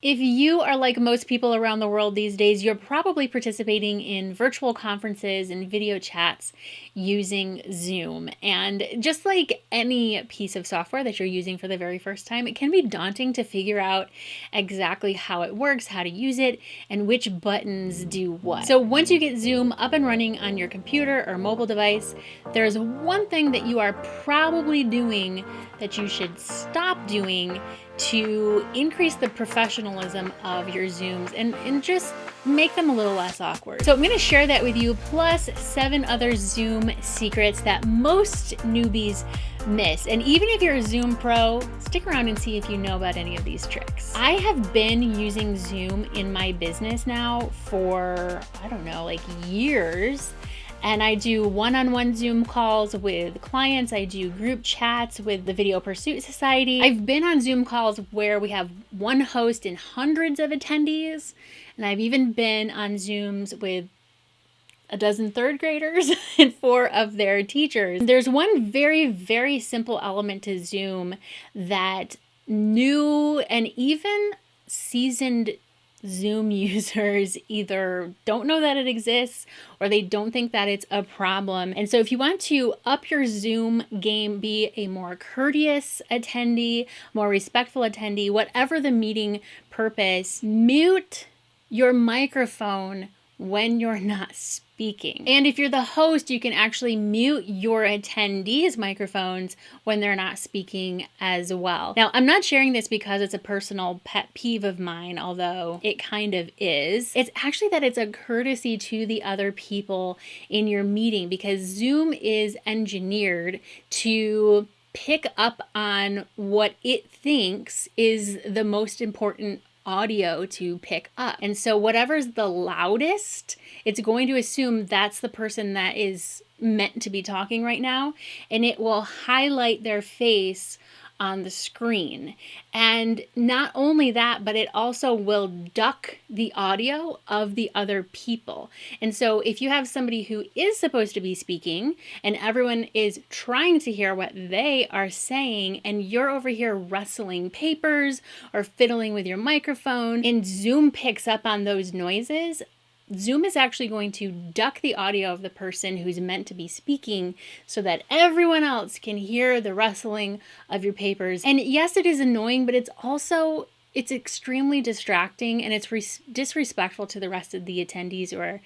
If you are like most people around the world these days, you're probably participating in virtual conferences and video chats using Zoom. And just like any piece of software that you're using for the very first time, it can be daunting to figure out exactly how it works, how to use it, and which buttons do what. So once you get Zoom up and running on your computer or mobile device, there's one thing that you are probably doing that you should stop doing to increase the professionalism of your Zooms and just make them a little less awkward. So I'm going to share that with you, plus 7 other Zoom secrets that most newbies miss. And even if you're a Zoom pro, stick around and see if you know about any of these tricks. I have been using Zoom in my business now for, I don't know, like years. And I do one-on-one Zoom calls with clients. I do group chats with the Video Pursuit Society. I've been on Zoom calls where we have one host and hundreds of attendees. And I've even been on Zooms with a dozen third graders and 4 of their teachers. There's one very, very simple element to Zoom that new and even seasoned Zoom users either don't know that it exists or they don't think that it's a problem. And so if you want to up your Zoom game, be a more courteous attendee, more respectful attendee, whatever the meeting purpose, mute your microphone when you're not speaking. And if you're the host, you can actually mute your attendees' microphones when they're not speaking as well. Now, I'm not sharing this because it's a personal pet peeve of mine, although it kind of is. It's actually that it's a courtesy to the other people in your meeting, because Zoom is engineered to pick up on what it thinks is the most important audio to pick up. And so whatever's the loudest, it's going to assume that's the person that is meant to be talking right now, and it will highlight their face on the screen. And not only that, but it also will duck the audio of the other people. And so if you have somebody who is supposed to be speaking and everyone is trying to hear what they are saying, and you're over here rustling papers or fiddling with your microphone, and Zoom picks up on those noises, Zoom is actually going to duck the audio of the person who's meant to be speaking so that everyone else can hear the rustling of your papers. And yes, it is annoying, but it's extremely distracting, and it's disrespectful to the rest of the attendees who are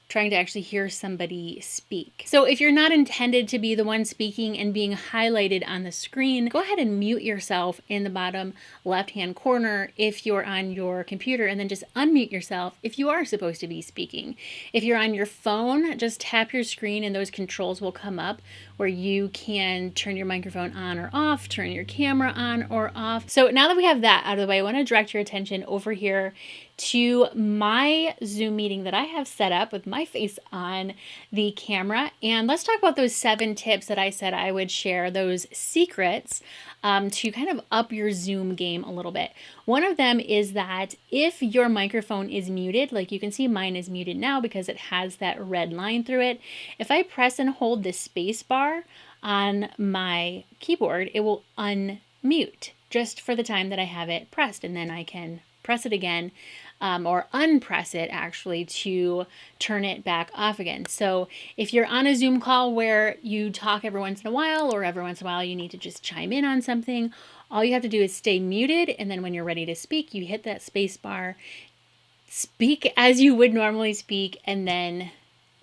trying to actually hear somebody speak. So if you're not intended to be the one speaking and being highlighted on the screen, go ahead and mute yourself in the bottom left-hand corner if you're on your computer, and then just unmute yourself if you are supposed to be speaking. If you're on your phone, just tap your screen and those controls will come up where you can turn your microphone on or off, turn your camera on or off. So now that we have that out of the way, I want to direct your attention over here to my Zoom meeting that I have set up with my face on the camera. And let's talk about those 7 tips that I said I would share, those secrets to kind of up your Zoom game a little bit. One of them is that if your microphone is muted, like you can see mine is muted now because it has that red line through it. If I press and hold the space bar on my keyboard, it will unmute just for the time that I have it pressed, and then I can press it again or unpress it actually to turn it back off again. So if you're on a Zoom call where you talk every once in a while, or every once in a while you need to just chime in on something, all you have to do is stay muted, and then when you're ready to speak, you hit that space bar, speak as you would normally speak, and then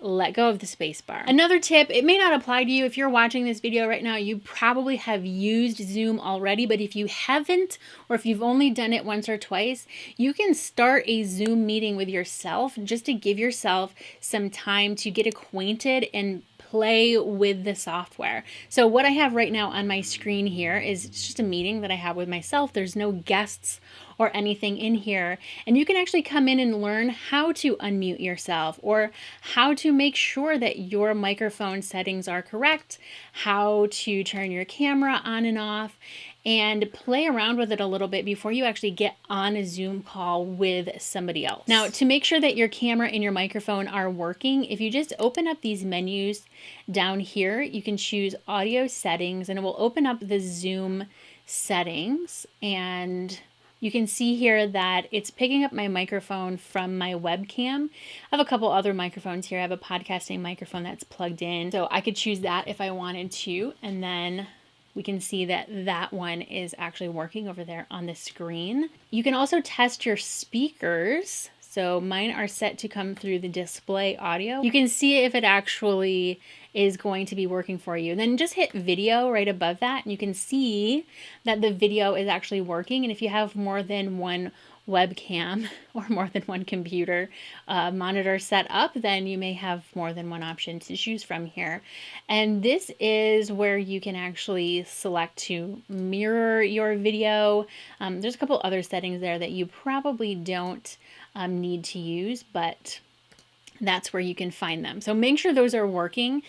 let go of the space bar. Another tip, it may not apply to you. If you're watching this video right now, you probably have used Zoom already, but if you haven't, or if you've only done it once or twice, you can start a Zoom meeting with yourself just to give yourself some time to get acquainted and play with the software. So what I have right now on my screen here is just a meeting that I have with myself. There's no guests or anything in here. And you can actually come in and learn how to unmute yourself, or how to make sure that your microphone settings are correct, how to turn your camera on and off, and play around with it a little bit before you actually get on a Zoom call with somebody else. Now, to make sure that your camera and your microphone are working, if you just open up these menus down here, you can choose audio settings, and it will open up the Zoom settings. And you can see here that it's picking up my microphone from my webcam. I have a couple other microphones here. I have a podcasting microphone that's plugged in, so I could choose that if I wanted to, and then we can see that that one is actually working over there on the screen. You can also test your speakers. So mine are set to come through the display audio. You can see if it actually is going to be working for you. And then just hit video right above that, and you can see that the video is actually working. And if you have more than one webcam or more than one computer monitor set up, then you may have more than one option to choose from here. And this is where you can actually select to mirror your video. There's a couple other settings there that you probably don't need to use, but that's where you can find them. So make sure those are working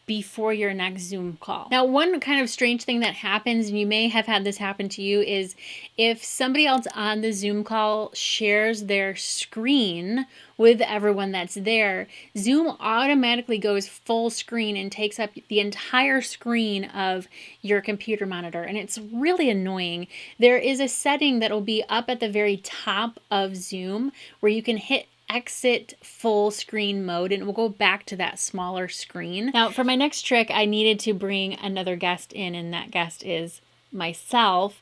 before your next Zoom call. Now, one kind of strange thing that happens, and you may have had this happen to you, is if somebody else on the Zoom call shares their screen with everyone that's there, Zoom automatically goes full screen and takes up the entire screen of your computer monitor, and it's really annoying. There is a setting that will be up at the very top of Zoom where you can hit exit full screen mode and it will go back to that smaller screen. Now for my next trick, I needed to bring another guest in, and that guest is myself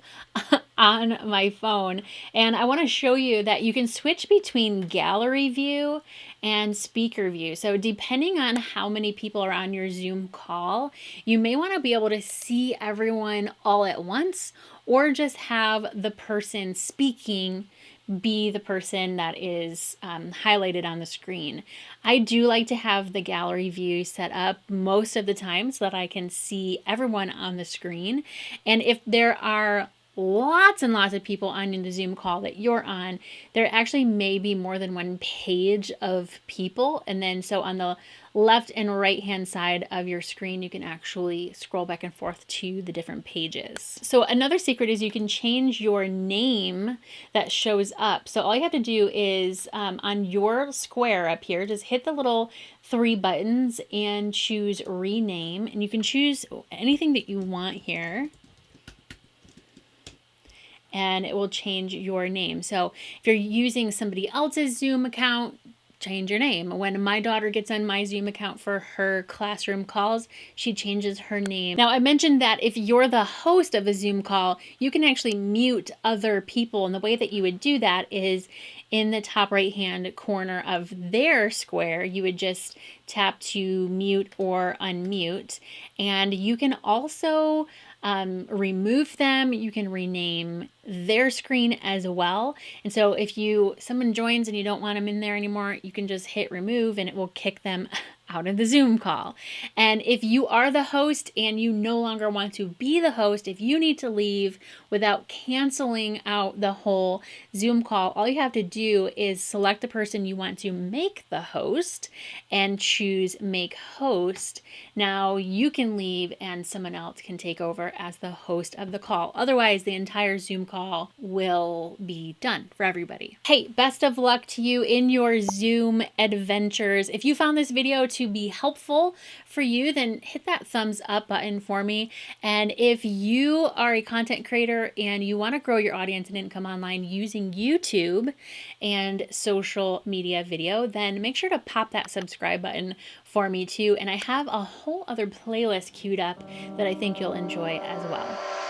on my phone. And I want to show you that you can switch between gallery view and speaker view. So depending on how many people are on your Zoom call, you may want to be able to see everyone all at once, or just have the person speaking be the person that is highlighted on the screen. I do like to have the gallery view set up most of the time so that I can see everyone on the screen. And if there are lots and lots of people on the Zoom call that you're on, there actually may be more than one page of people. And then so on the left and right hand side of your screen, you can actually scroll back and forth to the different pages. So another secret is you can change your name that shows up. So all you have to do is on your square up here, just hit the little 3 buttons and choose rename. And you can choose anything that you want here, and it will change your name. So if you're using somebody else's Zoom account, change your name. When my daughter gets on my Zoom account for her classroom calls, she changes her name. Now, I mentioned that if you're the host of a Zoom call, you can actually mute other people. And the way that you would do that is in the top right-hand corner of their square, you would just tap to mute or unmute. And you can also remove them. You can rename their screen as well. And so if someone joins and you don't want them in there anymore, you can just hit remove and it will kick them out of the Zoom call. And if you are the host and you no longer want to be the host, if you need to leave without canceling out the whole Zoom call, all you have to do is select the person you want to make the host and choose make host. Now you can leave and someone else can take over as the host of the call. Otherwise, the entire Zoom call will be done for everybody. Hey, best of luck to you in your Zoom adventures. If you found this video to be helpful for you, then hit that thumbs up button for me. And if you are a content creator and you want to grow your audience and income online using YouTube and social media video, then make sure to pop that subscribe button for me too. And I have a whole other playlist queued up that I think you'll enjoy as well.